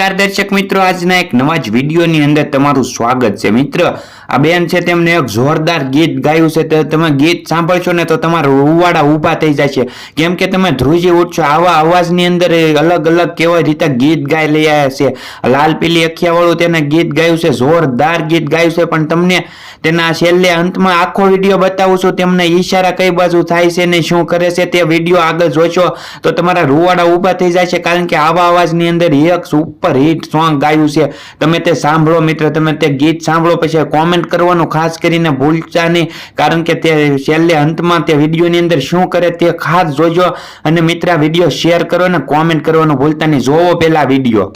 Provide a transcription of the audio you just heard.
નમસ્કાર દર્શક મિત્રો, આજના એક નવા જ વિડીયોની અંદર તમારું સ્વાગત છે। મિત્ર, આ બેન છે તેમને એક જોરદાર ગીત ગાયું છે, તો તમે ગીત સાંભળશો ને તો તમારા રૂવાડા ઊભા થઈ જશે, કેમ કે તમે ધ્રુજી ઉઠશો। આવા અવાજની અંદર અલગ અલગ કેવા રીતે ગીત ગાઈ લઈ આવ્યા છે। લાલ પીલી અખિયા વાળું તેને ગીત ગાયું છે, જોરદાર ગીત ગાયું છે। પણ તમને તેના છેલ્લે અંતમાં આખો વિડીયો બતાવું છું, તેમને ઈશારા કઈ બાજુ થાય છે ને શું કરે છે તે વિડીયો આગળ જોશો તો તમારા રૂવાડા ઊભા થઈ જશે, કારણ કે આવા અવાજની અંદર એક સુપર હિટ સોંગ ગાયું છે। તમે તે સાંભળો મિત્ર, તમે તે ગીત સાંભળો, પછી કોમેન્ટ કરવાનું ખાસ કરીને ભૂલતા નહીં, કારણ કે તે છેલ્લે અંતમાં તે વિડીયોની અંદર શું કરે તે ખાસ જોજો। અને મિત્ર, આ વિડીયો શેર કરો અને કોમેન્ટ કરવાનું ભૂલતા નહીં। જોવો પહેલા વિડીયો।